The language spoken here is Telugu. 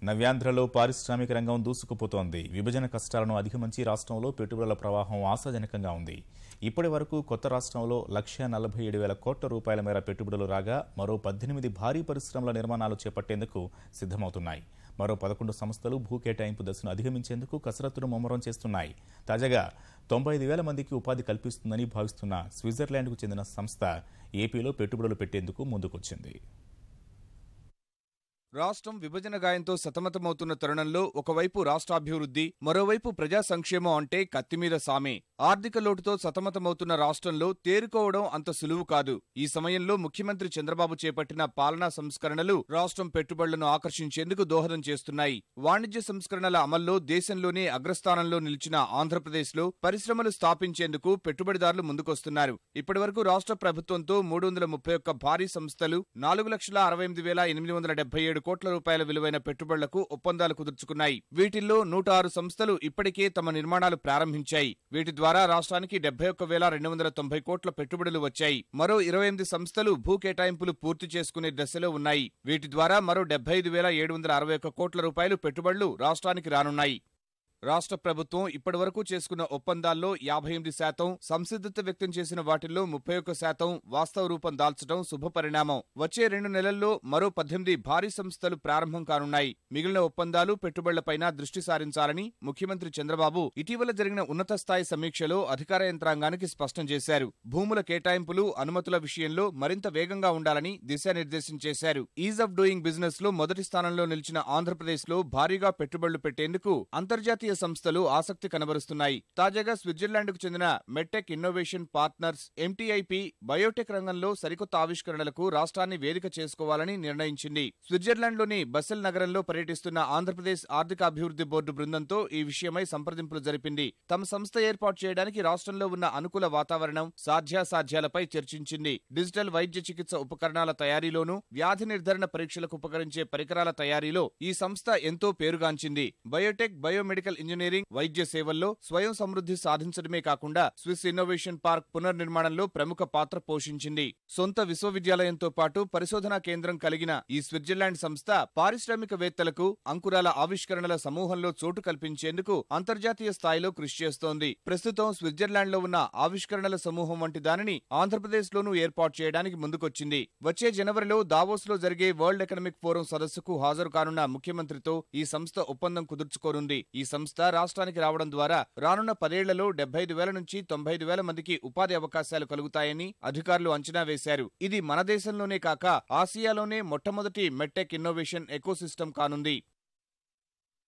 నవ్యాంధ్రలో పారిశ్రామిక రంగం దూసుకుపోతోంది. విభజన కష్టాలను అధిగమించి రాష్ట్రంలో పెట్టుబడుల ప్రవాహం ఆశాజనకంగా ఉంది. ఇప్పటి వరకు కొత్త రాష్ట్రంలో 1,47,000 కోట్ల రూపాయల మేర పెట్టుబడులు రాగా మరో 18 భారీ పరిశ్రమల నిర్మాణాలు చేపట్టేందుకు సిద్ధమవుతున్నాయి. మరో 11 సంస్థలు భూ కేటాయింపు దశను అధిగమించేందుకు కసరత్తును ముమ్మరం చేస్తున్నాయి. తాజాగా 95,000 మందికి ఉపాధి కల్పిస్తుందని భావిస్తున్న స్విట్జర్లాండ్కు చెందిన సంస్థ ఏపీలో పెట్టుబడులు పెట్టేందుకు ముందుకొచ్చింది. రాష్ట్రం విభజన గాయంతో సతమతమవుతున్న తరుణంలో ఒకవైపు రాష్ట్రాభివృద్ధి, మరోవైపు ప్రజా సంక్షేమం అంటే కత్తిమీద సామే. ఆర్థిక లోటుతో సతమతమవుతున్న రాష్ట్రంలో తేరుకోవడం అంత సులువు కాదు. ఈ సమయంలో ముఖ్యమంత్రి చంద్రబాబు చేపట్టిన పాలనా సంస్కరణలు రాష్ట్రం పెట్టుబడులను ఆకర్షించేందుకు దోహదం చేస్తున్నాయి. వాణిజ్య సంస్కరణల అమల్లో దేశంలోనే అగ్రస్థానంలో నిలిచిన ఆంధ్రప్రదేశ్లో పరిశ్రమలు స్థాపించేందుకు పెట్టుబడిదారులు ముందుకొస్తున్నారు. ఇప్పటివరకు రాష్ట్ర ప్రభుత్వంతో 331 భారీ సంస్థలు 4,68,877 కోట్ల రూపాయల విలువైన పెట్టుబడులకు ఒప్పందాలు కుదుర్చుకున్నాయి. వీటిల్లో 106 సంస్థలు ఇప్పటికే తమ నిర్మాణాలు ప్రారంభించాయి. వీటి ద్వారా రాష్ట్రానికి 71,290 కోట్ల పెట్టుబడులు వచ్చాయి. మరో 28 సంస్థలు భూ కేటాయింపులు పూర్తి చేసుకునే దశలో ఉన్నాయి. వీటి ద్వారా మరో 75,761 కోట్ల రూపాయలు పెట్టుబడులు రాష్ట్రానికి రానున్నాయి. రాష్ట్ర ప్రభుత్వం ఇప్పటివరకు చేసుకున్న ఒప్పందాల్లో 58% సంసిద్ధత వ్యక్తం చేసిన వాటిల్లో 31% వాస్తవ రూపం దాల్చడం శుభపరిణామం. వచ్చే 2 నెలల్లో మరో 18 భారీ సంస్థలు ప్రారంభం కానున్నాయి. మిగిలిన ఒప్పందాలు పెట్టుబడులపైన దృష్టి సారించాలని ముఖ్యమంత్రి చంద్రబాబు ఇటీవల జరిగిన ఉన్నత స్థాయి సమీక్షలో అధికార యంత్రాంగానికి స్పష్టం చేశారు. భూముల కేటాయింపులు, అనుమతుల విషయంలో మరింత వేగంగా ఉండాలని దిశానిర్దేశం చేశారు. ఈజ్ ఆఫ్ డూయింగ్ బిజినెస్ లో మొదటి స్థానంలో నిలిచిన ఆంధ్రప్రదేశ్ లో భారీగా పెట్టుబడులు పెట్టేందుకు అంతర్జాతీయ సంస్థలు ఆసక్తి కనబరుస్తున్నాయి. తాజాగా స్విట్జర్లాండ్కు చెందిన medtech innovation partners MTIP Biotech రంగంలో సరికొత్త ఆవిష్కరణలకు రాష్ట్రాన్ని వేదిక చేసుకోవాలని నిర్ణయించింది. స్విట్జర్లాండ్లోని బసెల్ నగరంలో పర్యటిస్తున్న ఆంధ్రప్రదేశ్ ఆర్థికాభివృద్ధి బోర్డు బృందంతో ఈ విషయమై సంప్రదింపులు జరిపింది. తమ సంస్థ ఏర్పాటు చేయడానికి రాష్ట్రంలో ఉన్న అనుకూల వాతావరణం, సాధ్యాసాధ్యాలపై చర్చించింది. డిజిటల్ వైద్య చికిత్స ఉపకరణాల తయారీలోనూ, వ్యాధి నిర్ధారణ పరీక్షలకు ఉపకరించే పరికరాల తయారీలో ఈ సంస్థ ఎంతో పేరుగాంచింది. బయోటెక్, బయోమెడికల్ ఇంజనీరింగ్, వైద్య సేవల్లో స్వయం సమృద్ధి సాధించడమే కాకుండా స్విస్ ఇన్నోవేషన్ పార్క్ పునర్నిర్మాణంలో ప్రముఖ పాత్ర పోషించింది. సొంత విశ్వవిద్యాలయంతో పాటు పరిశోధనా కేంద్రం కలిగిన ఈ స్విట్జర్లాండ్ సంస్థ పారిశ్రామికవేత్తలకు అంకురాల ఆవిష్కరణల సమూహంలో చోటు కల్పించేందుకు అంతర్జాతీయ స్థాయిలో కృషి చేస్తోంది. ప్రస్తుతం స్విట్జర్లాండ్లో ఉన్న ఆవిష్కరణల సమూహం వంటి దానిని ఆంధ్రప్రదేశ్లోనూ ఏర్పాటు చేయడానికి ముందుకొచ్చింది. వచ్చే జనవరిలో దావోస్లో జరిగే వరల్డ్ ఎకనామిక్ ఫోరం సదస్సుకు హాజరు కానున్న ముఖ్యమంత్రితో ఈ సంస్థ ఒప్పందం కుదుర్చుకోనుంది. ఈ సంస్థ రాష్ట్రానికి రావడం ద్వారా రానున్న 10 ఏళ్లలో 75,000 నుంచి 95,000 మందికి ఉపాధి అవకాశాలు కలుగుతాయని అధికారులు అంచనా వేశారు. ఇది మన దేశంలోనే కాక ఆసియాలోనే మొట్టమొదటి మెడ్టెక్ ఇన్నోవేషన్ ఎకోసిస్టమ్ కానుంది.